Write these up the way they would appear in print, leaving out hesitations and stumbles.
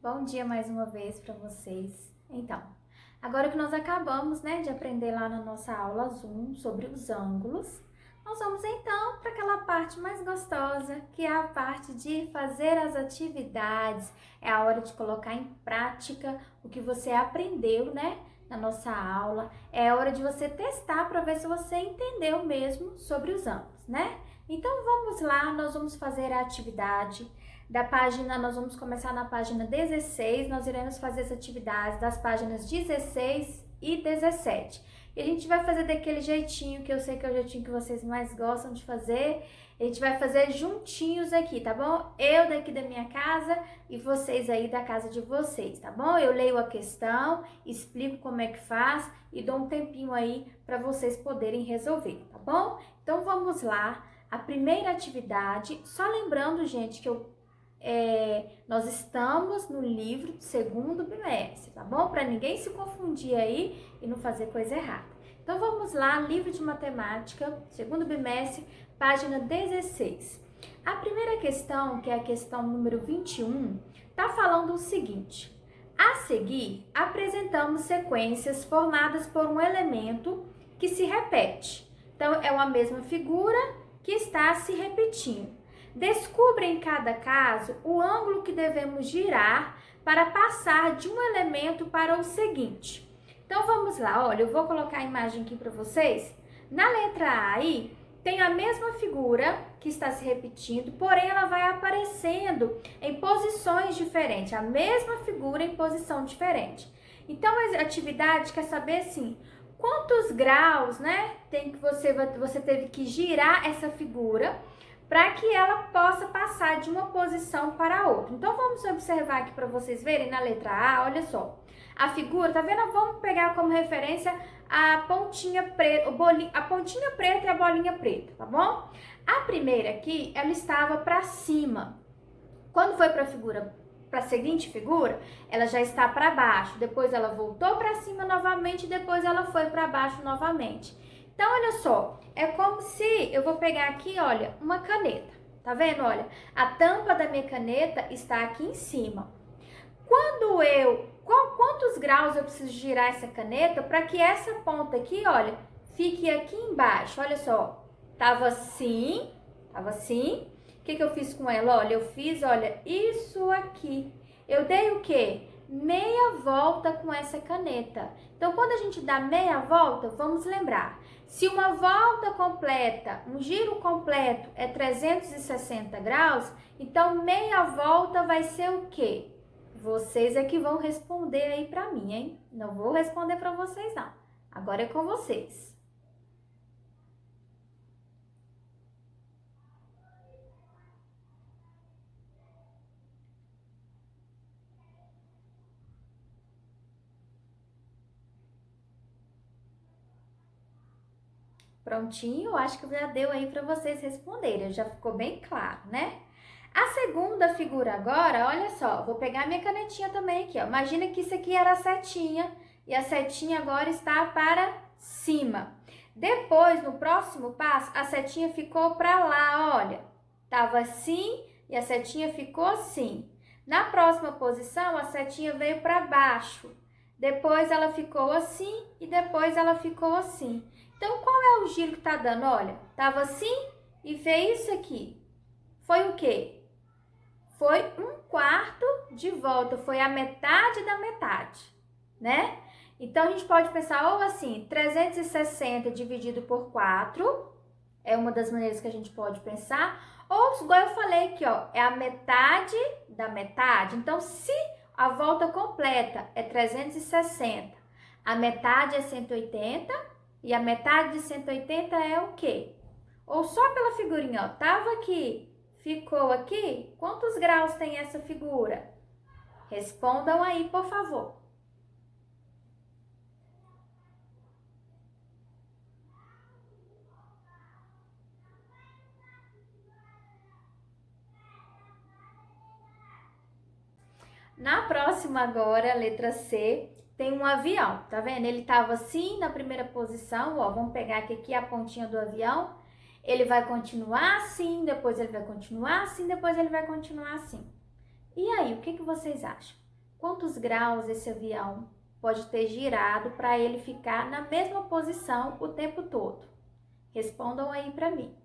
Bom dia mais uma vez para vocês. Então, agora que nós acabamos, de aprender lá na nossa aula Zoom sobre os ângulos, nós vamos então para aquela parte mais gostosa, que é a parte de fazer as atividades. É a hora de colocar em prática o que você aprendeu, na nossa aula. É a hora de você testar para ver se você entendeu mesmo sobre os ângulos, Então vamos lá, nós vamos fazer a atividade da página, nós vamos começar na página 16, nós iremos fazer as atividades das páginas 16 e 17. E a gente vai fazer daquele jeitinho, que eu sei que é o jeitinho que vocês mais gostam de fazer. A gente vai fazer juntinhos aqui, tá bom? Eu daqui da minha casa e vocês aí da casa de vocês, tá bom? Eu leio a questão, explico como é que faz e dou um tempinho aí para vocês poderem resolver, tá bom? Então vamos lá. A primeira atividade, só lembrando, gente, que nós estamos no livro do segundo bimestre, tá bom? Para ninguém se confundir aí e não fazer coisa errada. Então vamos lá, livro de matemática, segundo bimestre, página 16. A primeira questão, que é a questão número 21, tá falando o seguinte: a seguir, apresentamos sequências formadas por um elemento que se repete. Então é uma mesma figura que está se repetindo. Descubra em cada caso o ângulo que devemos girar para passar de um elemento para o seguinte. Então vamos lá, olha, eu vou colocar a imagem aqui para vocês. Na letra A aí, tem a mesma figura que está se repetindo, porém ela vai aparecendo em posições diferentes, a mesma figura em posição diferente. Então a atividade quer saber assim, quantos graus, tem que você teve que girar essa figura para que ela possa passar de uma posição para a outra. Então, vamos observar aqui para vocês verem na letra A, olha só. A figura, tá vendo? Vamos pegar como referência a pontinha preta, a pontinha preta e a bolinha preta, tá bom? A primeira aqui, ela estava para cima. Quando foi para a seguinte figura, ela já está para baixo. Depois ela voltou para cima novamente, depois ela foi para baixo novamente. Então, olha só, é como se eu vou pegar aqui, olha, uma caneta, tá vendo? Olha, a tampa da minha caneta está aqui em cima. Quantos graus eu preciso girar essa caneta para que essa ponta aqui, olha, fique aqui embaixo? Olha só, tava assim. O que eu fiz com ela? Olha, eu fiz, olha, isso aqui. Eu dei o quê? Meia volta com essa caneta. Então, quando a gente dá meia volta, vamos lembrar. Se uma volta completa, um giro completo é 360 graus, então meia volta vai ser o quê? Vocês é que vão responder aí pra mim, hein? Não vou responder pra vocês, não. Agora é com vocês. Prontinho, acho que já deu aí para vocês responderem, já ficou bem claro, A segunda figura agora, olha só, vou pegar minha canetinha também aqui, ó. Imagina que isso aqui era a setinha e a setinha agora está para cima. Depois, no próximo passo, a setinha ficou para lá, olha. Tava assim e a setinha ficou assim. Na próxima posição, a setinha veio para baixo. Depois ela ficou assim e depois ela ficou assim. Então, qual é o giro que tá dando? Olha, tava assim e fez isso aqui. Foi o quê? Foi 1/4 de volta, foi a metade da metade, Então, a gente pode pensar ou assim, 360 dividido por 4, é uma das maneiras que a gente pode pensar. Ou, igual eu falei aqui, ó, é a metade da metade. Então, se a volta completa é 360, a metade é 180... E a metade de 180 é o quê? Ou só pela figurinha, ó, tava aqui, ficou aqui, quantos graus tem essa figura? Respondam aí, por favor. Na próxima agora, letra C, tem um avião, tá vendo? Ele tava assim na primeira posição, ó, vamos pegar aqui a pontinha do avião. Ele vai continuar assim, depois ele vai continuar assim, depois ele vai continuar assim. E aí, o que vocês acham? quantos graus esse avião pode ter girado para ele ficar na mesma posição o tempo todo? Respondam aí para mim.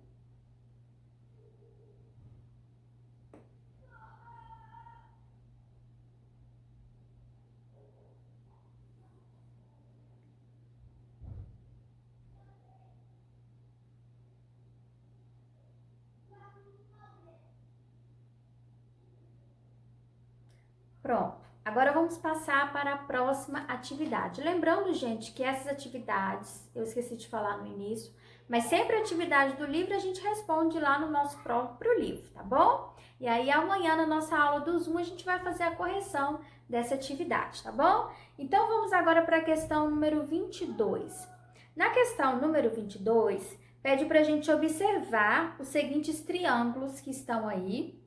Pronto, agora vamos passar para a próxima atividade. Lembrando, gente, que essas atividades, eu esqueci de falar no início, mas sempre a atividade do livro a gente responde lá no nosso próprio livro, tá bom? E aí amanhã na nossa aula do Zoom a gente vai fazer a correção dessa atividade, tá bom? Então vamos agora para a questão número 22. Na questão número 22, pede para a gente observar os seguintes triângulos que estão aí.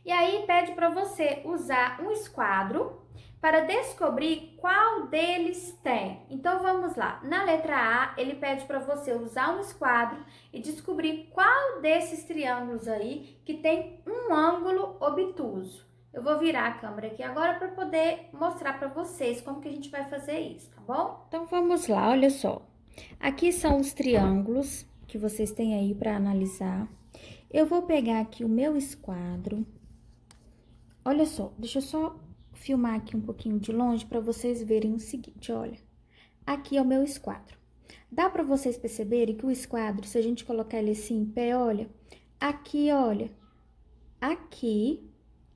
E aí pede para você usar um esquadro para descobrir qual deles tem. Então vamos lá. Na letra A, ele pede para você usar um esquadro e descobrir qual desses triângulos aí que tem um ângulo obtuso. Eu vou virar a câmera aqui agora para poder mostrar para vocês como que a gente vai fazer isso, tá bom? Então vamos lá, olha só. Aqui são os triângulos que vocês têm aí para analisar. Eu vou pegar aqui o meu esquadro. Olha só, deixa eu só filmar aqui um pouquinho de longe para vocês verem o seguinte, olha. Aqui é o meu esquadro. Dá para vocês perceberem que o esquadro, se a gente colocar ele assim em pé, olha, aqui, olha, aqui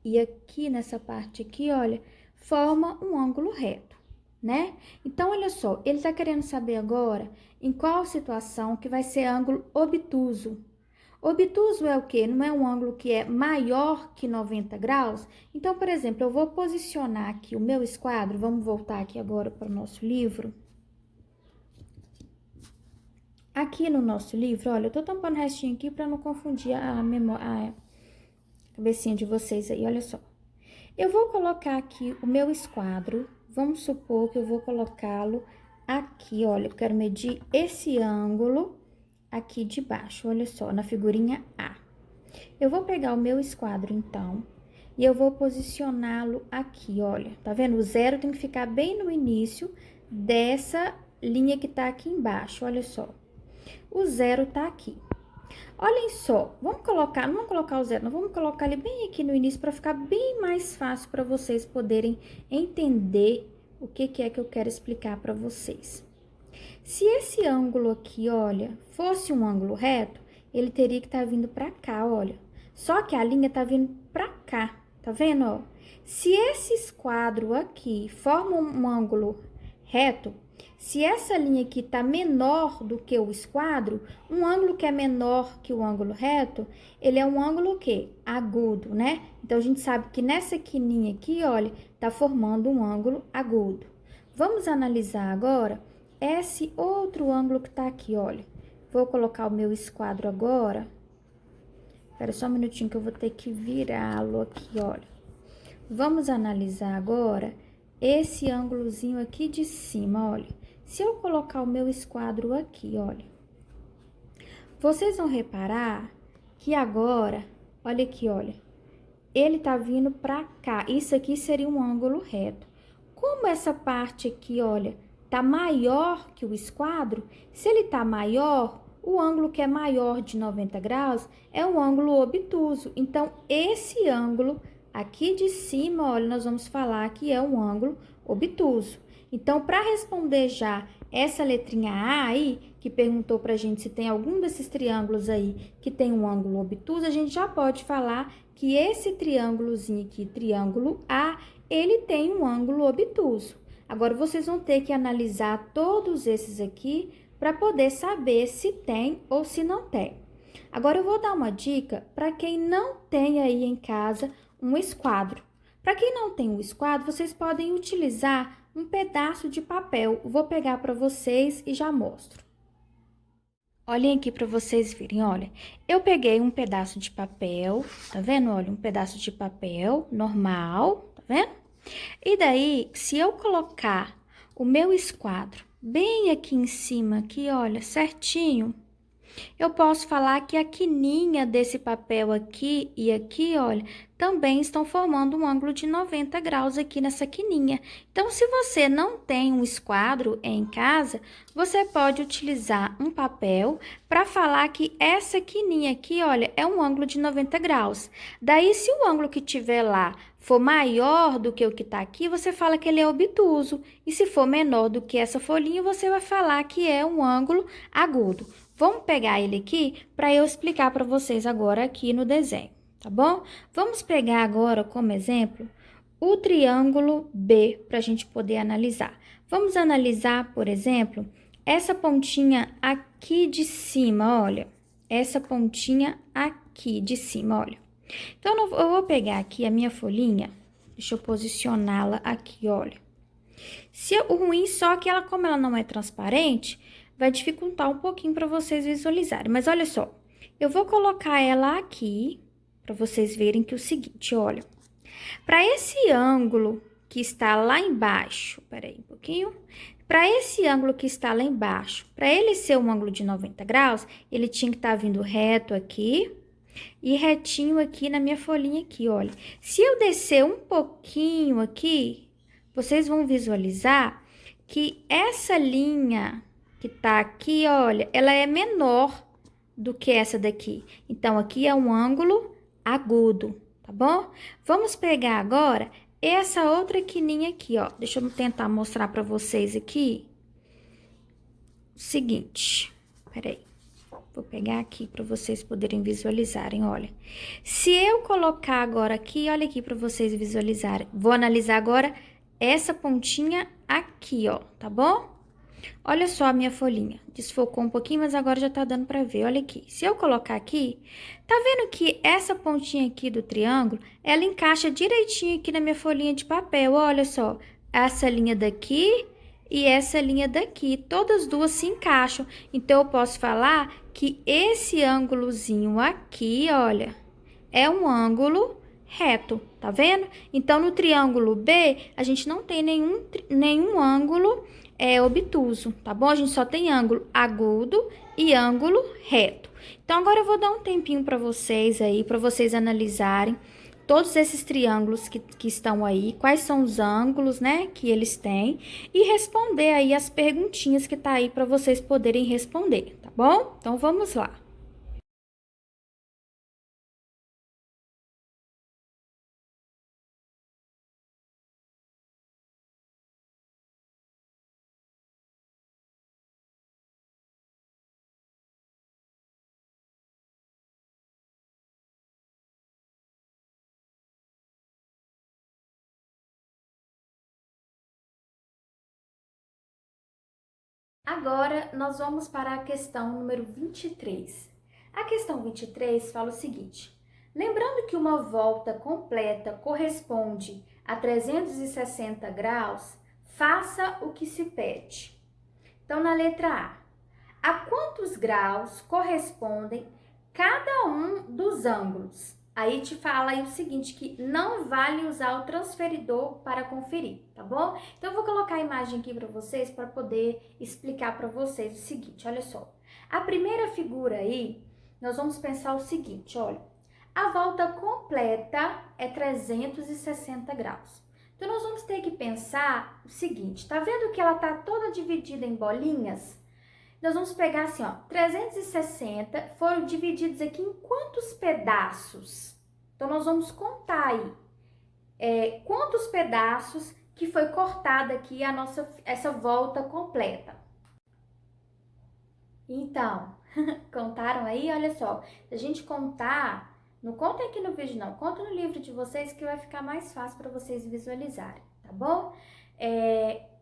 e aqui nessa parte aqui, olha, forma um ângulo reto, né? Então, olha só, ele tá querendo saber agora em qual situação que vai ser ângulo obtuso. Obtuso é o quê? Não é um ângulo que é maior que 90 graus? Então, por exemplo, eu vou posicionar aqui o meu esquadro, vamos voltar aqui agora para o nosso livro. Aqui no nosso livro, olha, eu tô tampando o restinho aqui para não confundir a memória, a cabecinha de vocês aí, olha só. Eu vou colocar aqui o meu esquadro, vamos supor que eu vou colocá-lo aqui, olha, eu quero medir esse ângulo aqui de baixo, olha só, na figurinha A. Eu vou pegar o meu esquadro, então, e eu vou posicioná-lo aqui, olha. Tá vendo? O zero tem que ficar bem no início dessa linha que tá aqui embaixo, olha só. O zero tá aqui. Olhem só, vamos colocar, não vamos colocar o zero, não, vamos colocar ele bem aqui no início para ficar bem mais fácil para vocês poderem entender o que é que eu quero explicar para vocês. Se esse ângulo aqui, olha, fosse um ângulo reto, ele teria que estar vindo para cá, olha. Só que a linha tá vindo para cá, tá vendo, ó? Se esse esquadro aqui forma um ângulo reto, se essa linha aqui tá menor do que o esquadro, um ângulo que é menor que o ângulo reto, ele é um ângulo o quê? Agudo, né? Então, a gente sabe que nessa quininha aqui, olha, tá formando um ângulo agudo. Vamos analisar agora esse outro ângulo que tá aqui, olha. Vou colocar o meu esquadro agora. Espera só um minutinho que eu vou ter que virá-lo aqui, olha. Vamos analisar agora esse ângulozinho aqui de cima, olha. Se eu colocar o meu esquadro aqui, olha. Vocês vão reparar que agora, olha aqui, olha. Ele tá vindo pra cá. Isso aqui seria um ângulo reto. Como essa parte aqui, olha, tá maior que o esquadro, se ele tá maior, o ângulo que é maior de 90 graus é um ângulo obtuso. Então, esse ângulo aqui de cima, olha, nós vamos falar que é um ângulo obtuso. Então, para responder já essa letrinha A aí, que perguntou pra gente se tem algum desses triângulos aí que tem um ângulo obtuso, a gente já pode falar que esse triângulozinho aqui, triângulo A, ele tem um ângulo obtuso. Agora, vocês vão ter que analisar todos esses aqui para poder saber se tem ou se não tem. Agora, eu vou dar uma dica para quem não tem aí em casa um esquadro. Para quem não tem um esquadro, vocês podem utilizar um pedaço de papel. Vou pegar para vocês e já mostro. Olhem aqui para vocês verem, olha. Eu peguei um pedaço de papel, tá vendo? Olha, um pedaço de papel normal, tá vendo? E daí, se eu colocar o meu esquadro bem aqui em cima, aqui, olha, certinho, eu posso falar que a quininha desse papel aqui e aqui, olha, também estão formando um ângulo de 90 graus aqui nessa quininha. Então, se você não tem um esquadro em casa, você pode utilizar um papel para falar que essa quininha aqui, olha, é um ângulo de 90 graus. Daí, se o ângulo que tiver lá for maior do que o que está aqui, você fala que ele é obtuso. E se for menor do que essa folhinha, você vai falar que é um ângulo agudo. Vamos pegar ele aqui para eu explicar para vocês agora aqui no desenho, tá bom? Vamos pegar agora como exemplo o triângulo B para a gente poder analisar. Vamos analisar, por exemplo, essa pontinha aqui de cima, olha. Essa pontinha aqui de cima, olha. Então, eu vou pegar aqui a minha folhinha, deixa eu posicioná-la aqui, olha. O ruim só que ela, como ela não é transparente, vai dificultar um pouquinho para vocês visualizarem. Mas olha só, eu vou colocar ela aqui para vocês verem que é o seguinte, olha. Para esse ângulo que está lá embaixo, peraí um pouquinho. Para esse ângulo que está lá embaixo, para ele ser um ângulo de 90 graus, ele tinha que estar vindo reto aqui e retinho aqui na minha folhinha aqui, olha. Se eu descer um pouquinho aqui, vocês vão visualizar que essa linha que tá aqui, olha, ela é menor do que essa daqui. Então, aqui é um ângulo agudo, tá bom? Vamos pegar agora essa outra quininha aqui, ó. Deixa eu tentar mostrar para vocês aqui. O seguinte, peraí. Vou pegar aqui para vocês poderem visualizarem, olha. Se eu colocar agora aqui, olha aqui para vocês visualizarem. Vou analisar agora essa pontinha aqui, ó, tá bom? Olha só a minha folhinha. Desfocou um pouquinho, mas agora já tá dando para ver. Olha aqui. Se eu colocar aqui, tá vendo que essa pontinha aqui do triângulo, ela encaixa direitinho aqui na minha folhinha de papel. Olha só, essa linha daqui e essa linha daqui, todas duas se encaixam. Então, eu posso falar que esse ângulozinho aqui, olha, é um ângulo reto, tá vendo? Então, no triângulo B, a gente não tem nenhum ângulo obtuso, tá bom? A gente só tem ângulo agudo e ângulo reto. Então, agora eu vou dar um tempinho para vocês aí, para vocês analisarem todos esses triângulos que estão aí, quais são os ângulos, né, que eles têm, e responder aí as perguntinhas que tá aí para vocês poderem responder, tá bom? Então, vamos lá. Agora, nós vamos para a questão número 23. A questão 23 fala o seguinte: lembrando que uma volta completa corresponde a 360 graus, faça o que se pede. Então, na letra A quantos graus correspondem cada um dos ângulos? Aí te fala aí o seguinte, que não vale usar o transferidor para conferir, tá bom? Então, eu vou colocar a imagem aqui para vocês, para poder explicar para vocês o seguinte, olha só. A primeira figura aí, nós vamos pensar o seguinte, olha. A volta completa é 360 graus. Então, nós vamos ter que pensar o seguinte, tá vendo que ela tá toda dividida em bolinhas? Nós vamos pegar assim, ó, 360 foram divididos aqui em quantos pedaços? Então, nós vamos contar aí quantos pedaços que foi cortada aqui essa volta completa. Então, contaram aí? Olha só, se a gente contar, não conta aqui no vídeo não, conta no livro de vocês que vai ficar mais fácil para vocês visualizarem, tá bom?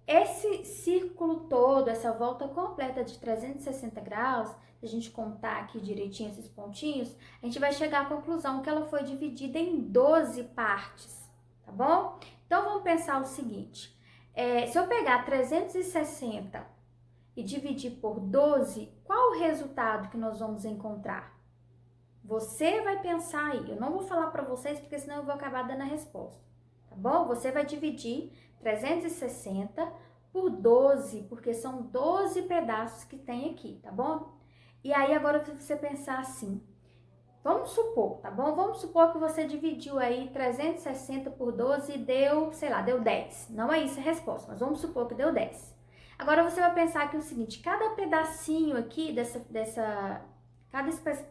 Esse círculo todo, essa volta completa de 360 graus, se a gente contar aqui direitinho esses pontinhos, a gente vai chegar à conclusão que ela foi dividida em 12 partes, tá bom? Então, vamos pensar o seguinte, se eu pegar 360 e dividir por 12, qual o resultado que nós vamos encontrar? Você vai pensar aí, eu não vou falar para vocês, porque senão eu vou acabar dando a resposta, tá bom? Você vai dividir 360 por 12, porque são 12 pedaços que tem aqui, tá bom? E aí, agora você pensar assim, Vamos supor, tá bom? Vamos supor que você dividiu aí 360 por 12 e deu, sei lá, deu 10. Não é isso a resposta, mas vamos supor que deu 10. Agora você vai pensar aqui o seguinte, cada pedacinho aqui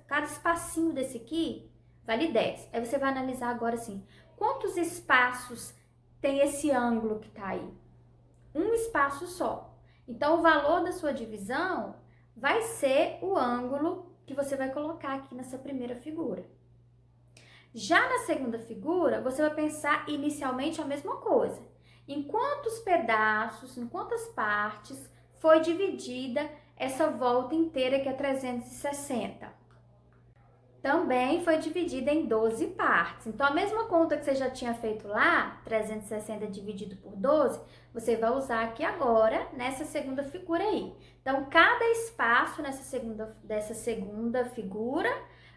cada espacinho desse aqui vale 10. Aí você vai analisar agora assim, quantos espaços tem esse ângulo que tá aí? Um espaço só. Então, o valor da sua divisão vai ser o ângulo que você vai colocar aqui nessa primeira figura. Já na segunda figura, você vai pensar inicialmente a mesma coisa. Em quantos pedaços, em quantas partes foi dividida essa volta inteira que é 360? Também foi dividida em 12 partes. Então, a mesma conta que você já tinha feito lá, 360 dividido por 12, você vai usar aqui agora, nessa segunda figura aí. Então, cada espaço dessa segunda figura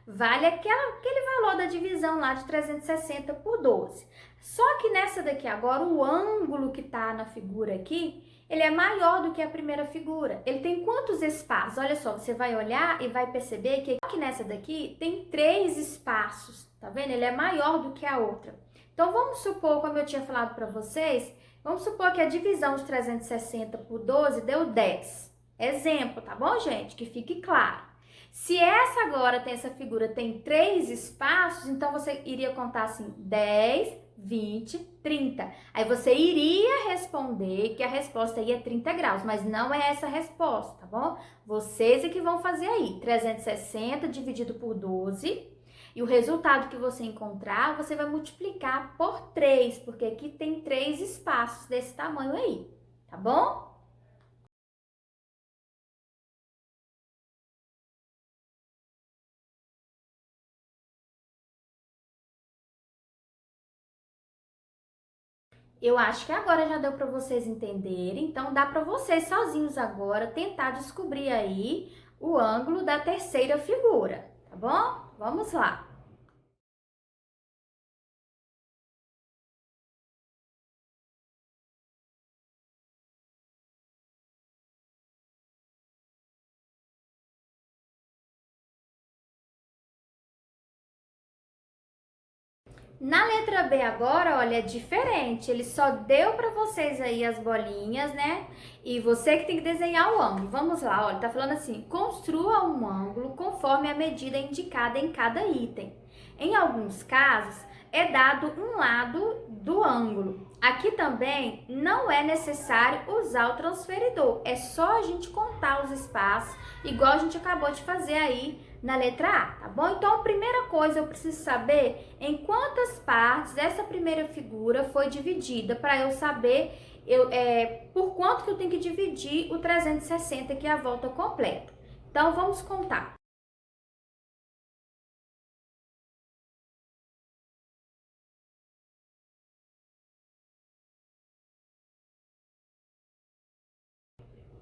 vale aquele valor da divisão lá de 360 por 12. Só que nessa daqui agora, o ângulo que tá na figura aqui, ele é maior do que a primeira figura. Ele tem quantos espaços? Olha só, você vai olhar e vai perceber que nessa daqui tem 3 espaços, tá vendo? Ele é maior do que a outra. Então, vamos supor, como eu tinha falado para vocês, vamos supor que a divisão de 360 por 12 deu 10. Exemplo, tá bom, gente? Que fique claro. Se essa figura tem 3 espaços, então você iria contar assim, 10, 20, 30. Aí você iria responder que a resposta aí é 30 graus, mas não é essa a resposta, tá bom? Vocês é que vão fazer aí, 360 dividido por 12, e o resultado que você encontrar, você vai multiplicar por 3, porque aqui tem 3 espaços desse tamanho aí, tá bom? Eu acho que agora já deu para vocês entenderem, então dá para vocês sozinhos agora tentar descobrir aí o ângulo da terceira figura, tá bom? Vamos lá. Na letra B agora, olha, é diferente. Ele só deu para vocês aí as bolinhas, né? E você que tem que desenhar o ângulo. Vamos lá, olha, tá falando assim: construa um ângulo conforme a medida indicada em cada item. Em alguns casos, é dado um lado do ângulo. Aqui também não é necessário usar o transferidor. É só a gente contar os espaços, igual a gente acabou de fazer aí na letra A, tá bom? Então, a primeira coisa eu preciso saber em quantas partes essa primeira figura foi dividida, para eu saber por quanto que eu tenho que dividir o 360, que é a volta completa. Então, vamos contar.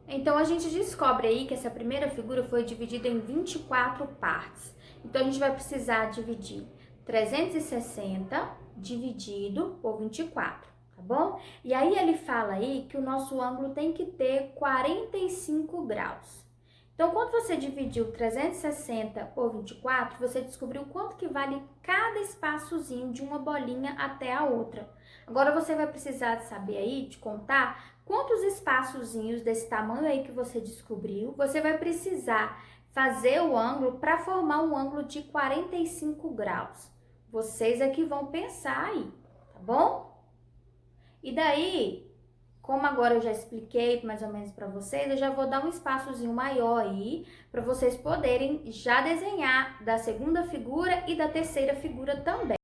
Então, a gente descobre aí que essa primeira figura foi dividida em 24 partes. Então, a gente vai precisar dividir 360 dividido por 24, tá bom? E aí, ele fala aí que o nosso ângulo tem que ter 45 graus. Então, quando você dividiu 360 por 24, você descobriu quanto que vale cada espaçozinho de uma bolinha até a outra. Agora, você vai precisar saber aí, de contar quantos espaçozinhos desse tamanho aí que você descobriu, você vai precisar fazer o ângulo para formar um ângulo de 45 graus. Vocês é que vão pensar aí, tá bom? E daí, como agora eu já expliquei mais ou menos para vocês, eu já vou dar um espaçozinho maior aí para vocês poderem já desenhar da segunda figura e da terceira figura também.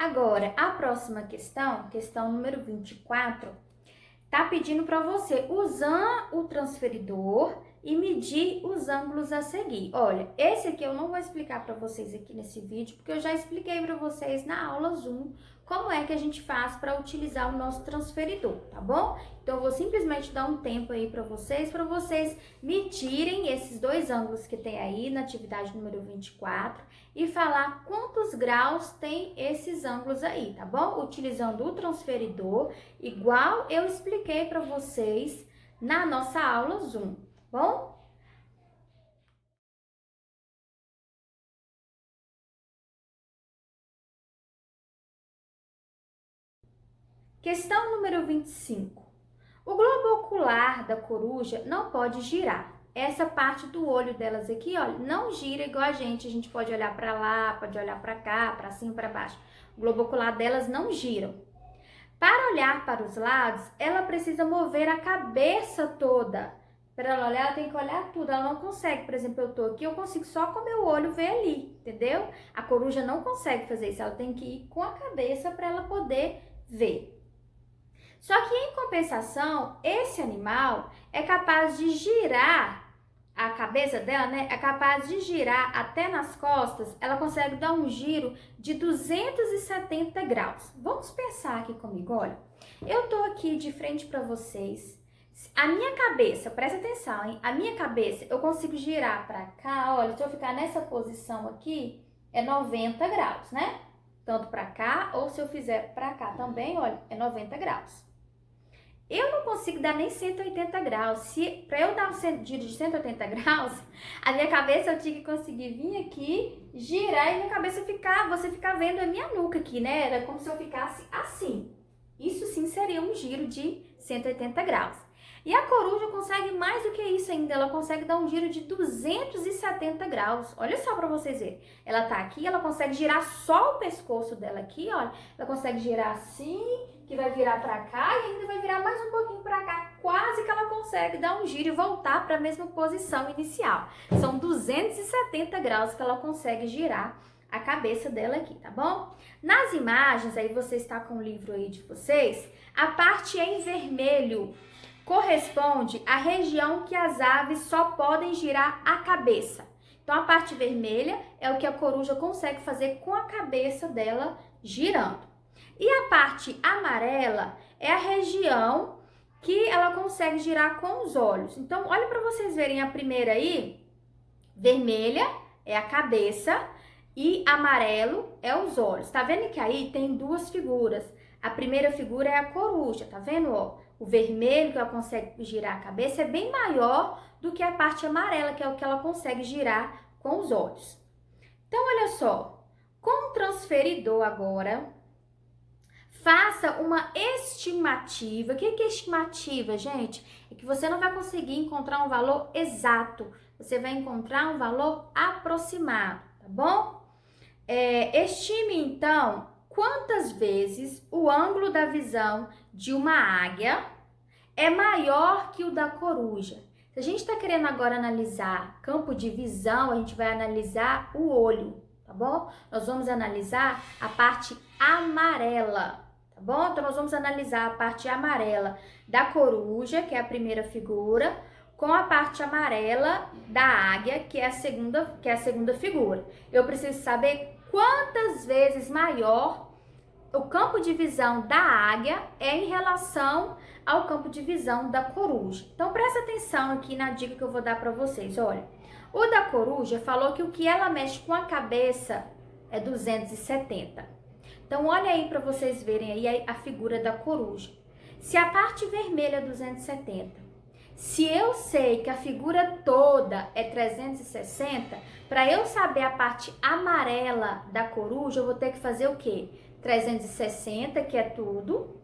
Agora, a próxima questão, questão número 24, tá pedindo para você usar o transferidor e medir os ângulos a seguir. Olha, esse aqui eu não vou explicar para vocês aqui nesse vídeo, porque eu já expliquei para vocês na aula Zoom como é que a gente faz para utilizar o nosso transferidor, tá bom? Então, eu vou simplesmente dar um tempo aí para vocês medirem esses dois ângulos que tem aí na atividade número 24 e falar quantos graus tem esses ângulos aí, tá bom? Utilizando o transferidor, igual eu expliquei para vocês na nossa aula Zoom, tá bom? Questão número 25. O globo ocular da coruja não pode girar. Essa parte do olho delas aqui, olha, não gira igual a gente pode olhar para lá, pode olhar para cá, para cima, para baixo. O globo ocular delas não gira. Para olhar para os lados, ela precisa mover a cabeça toda. Para ela olhar, ela tem que olhar tudo. Ela não consegue, por exemplo, eu tô aqui, eu consigo só com o meu olho ver ali, entendeu? A coruja não consegue fazer isso, ela tem que ir com a cabeça para ela poder ver. Só que em compensação, esse animal é capaz de girar a cabeça dela, né? É capaz de girar até nas costas, ela consegue dar um giro de 270 graus. Vamos pensar aqui comigo, olha. Eu tô aqui de frente para vocês. A minha cabeça, presta atenção, hein? A minha cabeça, eu consigo girar para cá, olha, se eu ficar nessa posição aqui, é 90 graus, né? Tanto para cá, ou se eu fizer para cá também, olha, é 90 graus. Eu não consigo dar nem 180 graus. Para eu dar um giro de 180 graus, a minha cabeça eu tinha que conseguir vir aqui, girar e minha cabeça você ficar vendo a minha nuca aqui, né? Era como se eu ficasse assim. Isso sim seria um giro de 180 graus. E a coruja consegue mais do que isso ainda, ela consegue dar um giro de 270 graus. Olha só para vocês verem. Ela tá aqui, ela consegue girar só o pescoço dela aqui, olha. Ela consegue girar assim, que vai virar para cá e ainda vai virar mais um pouquinho para cá. Quase que ela consegue dar um giro e voltar para a mesma posição inicial. São 270 graus que ela consegue girar a cabeça dela aqui, tá bom? Nas imagens, aí você está com o livro aí de vocês, a parte em vermelho corresponde à região que as aves só podem girar a cabeça. Então, a parte vermelha é o que a coruja consegue fazer com a cabeça dela girando. E a parte amarela é a região que ela consegue girar com os olhos. Então, olha para vocês verem a primeira aí, vermelha é a cabeça e amarelo é os olhos. Tá vendo que aí tem duas figuras? A primeira figura é a coruja, tá vendo, ó? O vermelho, que ela consegue girar a cabeça, é bem maior do que a parte amarela, que é o que ela consegue girar com os olhos. Então, olha só, com o transferidor agora, faça uma estimativa. O que é estimativa, gente? É que você não vai conseguir encontrar um valor exato, você vai encontrar um valor aproximado, tá bom? Estime, então, quantas vezes o ângulo da visão de uma águia é maior que o da coruja. Se a gente está querendo agora analisar campo de visão, a gente vai analisar o olho, tá bom? Nós vamos analisar a parte amarela, tá bom? Então, nós vamos analisar a parte amarela da coruja, que é a primeira figura, com a parte amarela da águia, que é a segunda figura. Eu preciso saber quantas vezes maior o campo de visão da águia é em relação ao campo de visão da coruja. Então, presta atenção aqui na dica que eu vou dar para vocês. Olha, o da coruja falou que o que ela mexe com a cabeça é 270. Então, olha aí para vocês verem aí a figura da coruja. Se a parte vermelha é 270, se eu sei que a figura toda é 360, para eu saber a parte amarela da coruja, eu vou ter que fazer o quê? 360, que é tudo,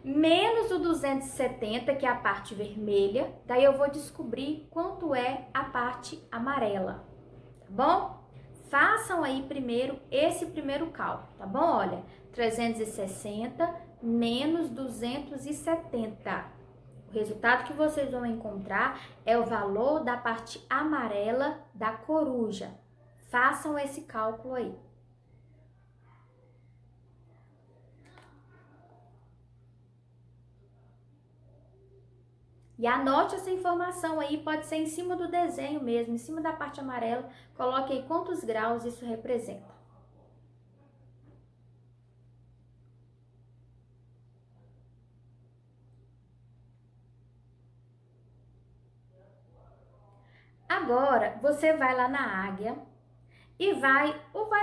menos o 270, que é a parte vermelha, daí eu vou descobrir quanto é a parte amarela, tá bom? Façam aí primeiro esse primeiro cálculo, tá bom? Olha, 360 menos 270. O resultado que vocês vão encontrar é o valor da parte amarela da coruja. Façam esse cálculo aí. E anote essa informação aí, pode ser em cima do desenho mesmo, em cima da parte amarela, coloque aí quantos graus isso representa. Agora, você vai lá na águia e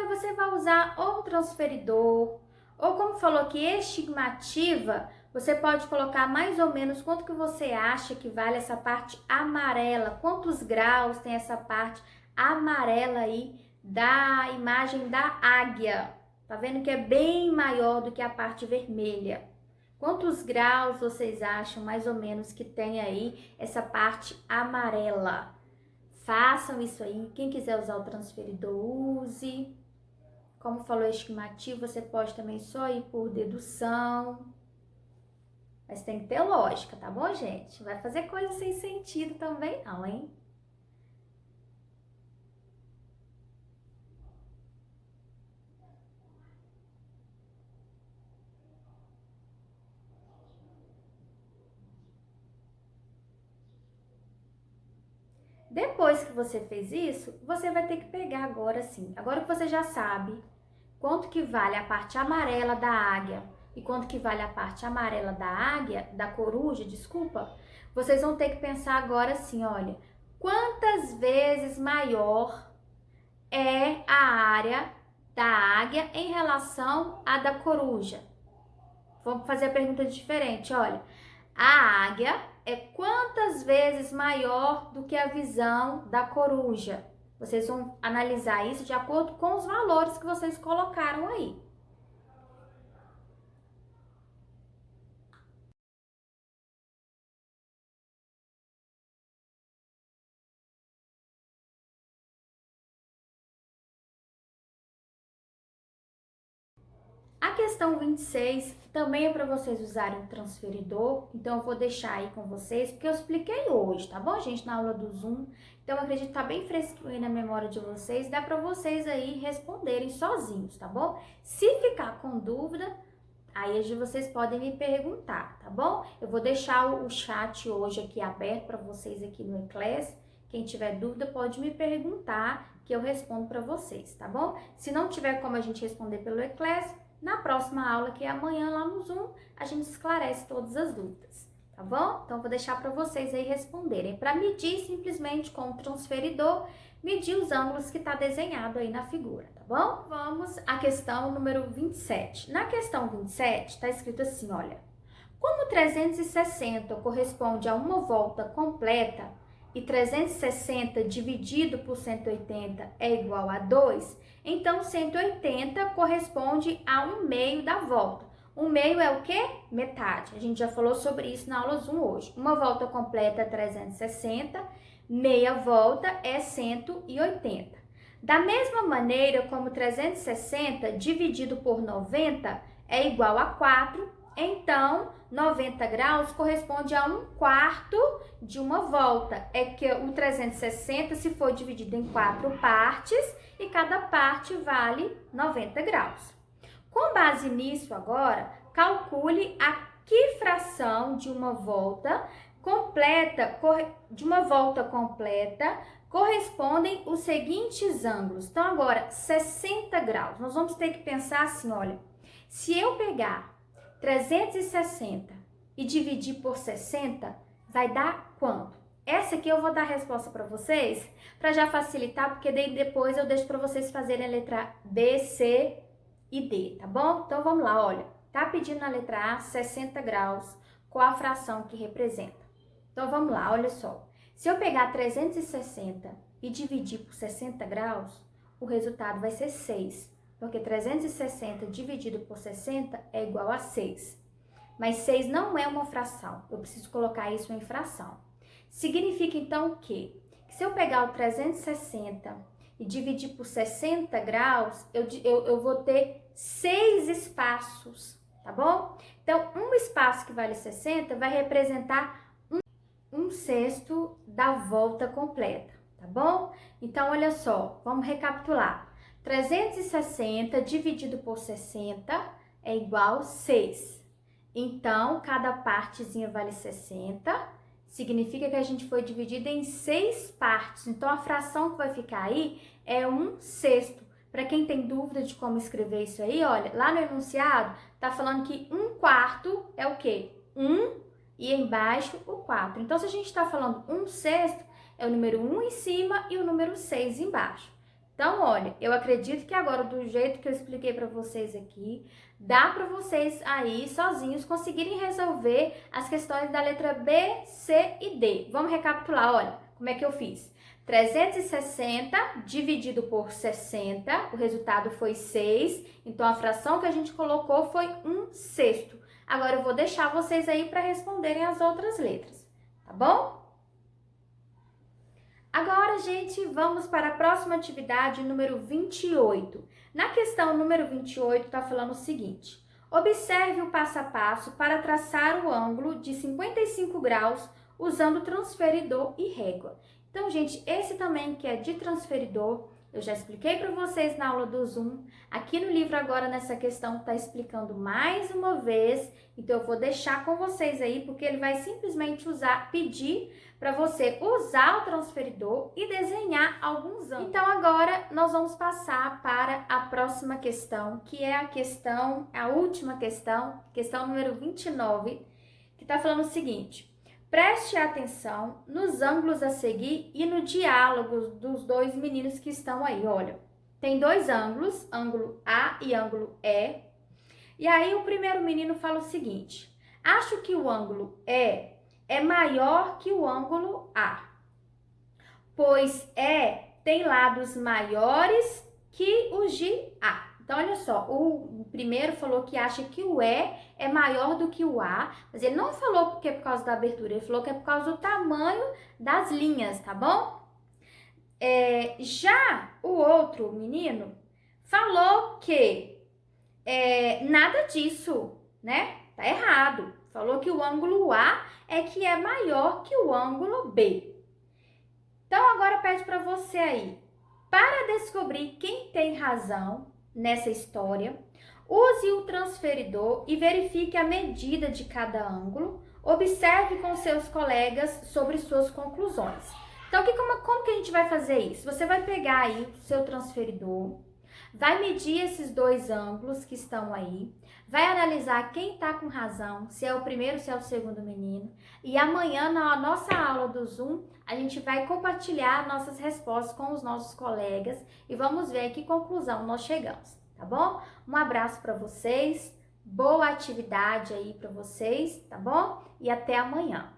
você vai usar ou um transferidor, ou como falou que estimativa, você pode colocar mais ou menos quanto que você acha que vale essa parte amarela, quantos graus tem essa parte amarela aí da imagem da águia. Tá vendo que é bem maior do que a parte vermelha. Quantos graus vocês acham mais ou menos que tem aí essa parte amarela? Façam isso aí. Quem quiser usar o transferidor, use. Como falou a estimativa, você pode também só ir por dedução. Mas tem que ter lógica, tá bom, gente? Vai fazer coisa sem sentido também não, hein? Depois que você fez isso, você vai ter que pegar agora sim. Agora que você já sabe quanto que vale a parte amarela da águia e quanto que vale a parte amarela da águia, da coruja, desculpa, vocês vão ter que pensar agora assim, olha, quantas vezes maior é a área da águia em relação à da coruja? Vamos fazer a pergunta diferente, olha. A águia é quantas vezes maior do que a visão da coruja? Vocês vão analisar isso de acordo com os valores que vocês colocaram aí. A questão 26 também é para vocês usarem o transferidor, então eu vou deixar aí com vocês, porque eu expliquei hoje, tá bom, gente, na aula do Zoom. Então eu acredito que tá bem fresquinho aí na memória de vocês, dá para vocês aí responderem sozinhos, tá bom? Se ficar com dúvida, aí vocês podem me perguntar, tá bom? Eu vou deixar o chat hoje aqui aberto para vocês aqui no Eclass. Quem tiver dúvida pode me perguntar que eu respondo para vocês, tá bom? Se não tiver como a gente responder pelo Eclass, na próxima aula, que é amanhã lá no Zoom, a gente esclarece todas as dúvidas, tá bom? Então, vou deixar para vocês aí responderem. Para medir, simplesmente com o transferidor, medir os ângulos que está desenhado aí na figura, tá bom? Vamos à questão número 27. Na questão 27, está escrito assim, olha. Como 360 corresponde a uma volta completa e 360 dividido por 180 é igual a 2, então 180 corresponde a 1/2 da volta. 1/2 é o quê? Metade. A gente já falou sobre isso na aula 1 hoje. Uma volta completa é 360, meia volta é 180. Da mesma maneira como 360 dividido por 90 é igual a 4, então 90 graus corresponde a 1/4 de uma volta. É que o 360 se for dividido em 4 partes e cada parte vale 90 graus. Com base nisso agora, calcule a que fração de uma volta completa correspondem os seguintes ângulos. Então agora 60 graus. Nós vamos ter que pensar assim, olha, se eu pegar 360 e dividir por 60, vai dar quanto? Essa aqui eu vou dar a resposta para vocês, para já facilitar, porque daí depois eu deixo para vocês fazerem a letra B, C e D, tá bom? Então vamos lá, olha, tá pedindo na letra A 60 graus, qual a fração que representa? Então vamos lá, olha só. Se eu pegar 360 e dividir por 60 graus, o resultado vai ser 6. Porque 360 dividido por 60 é igual a 6. Mas 6 não é uma fração, eu preciso colocar isso em fração. Significa então o quê? Que se eu pegar o 360 e dividir por 60 graus, eu vou ter 6 espaços, tá bom? Então, um espaço que vale 60 vai representar 1/6 da volta completa, tá bom? Então, olha só, vamos recapitular. 360 dividido por 60 é igual a 6. Então, cada partezinha vale 60. significa que a gente foi dividido em 6 partes. Então, a fração que vai ficar aí é 1/6. Para quem tem dúvida de como escrever isso aí, olha, lá no enunciado tá falando que 1/4 é o quê? 1 e embaixo o 4. Então, se a gente está falando 1/6, é o número 1 em cima e o número 6 embaixo. Então, olha, eu acredito que agora, do jeito que eu expliquei para vocês aqui, dá para vocês aí, sozinhos, conseguirem resolver as questões da letra B, C e D. Vamos recapitular, olha, como é que eu fiz. 360 dividido por 60, o resultado foi 6, então a fração que a gente colocou foi 1/6. Agora eu vou deixar vocês aí para responderem as outras letras, tá bom? Agora, gente, vamos para a próxima atividade, número 28. Na questão número 28, está falando o seguinte: observe o passo a passo para traçar o ângulo de 55 graus usando transferidor e régua. Então, gente, esse também que é de transferidor, eu já expliquei para vocês na aula do Zoom. Aqui no livro agora, nessa questão, está explicando mais uma vez. Então, eu vou deixar com vocês aí, porque ele vai simplesmente pedir para você usar o transferidor e desenhar alguns ângulos. Então, agora, nós vamos passar para a próxima questão, que é a última questão número 29, que está falando o seguinte: preste atenção nos ângulos a seguir e no diálogo dos dois meninos que estão aí. Olha, tem 2 ângulos, ângulo A e ângulo E. E aí o primeiro menino fala o seguinte: acho que o ângulo E é maior que o ângulo A, pois E tem lados maiores que os de A. Então, olha só, o primeiro falou que acha que o E é maior do que o A, mas ele não falou porque é por causa da abertura, ele falou que é por causa do tamanho das linhas, tá bom? Já o outro menino falou que nada disso, né? Tá errado. Falou que o ângulo A é que é maior que o ângulo B. Então, agora pede para você aí, para descobrir quem tem razão nessa história, use o transferidor e verifique a medida de cada ângulo. Observe com seus colegas sobre suas conclusões. Então, como que a gente vai fazer isso? Você vai pegar aí o seu transferidor, vai medir esses 2 ângulos que estão aí, vai analisar quem está com razão, se é o primeiro ou se é o segundo menino. E amanhã, na nossa aula do Zoom, a gente vai compartilhar nossas respostas com os nossos colegas e vamos ver a que conclusão nós chegamos, tá bom? Um abraço para vocês, boa atividade aí para vocês, tá bom? E até amanhã.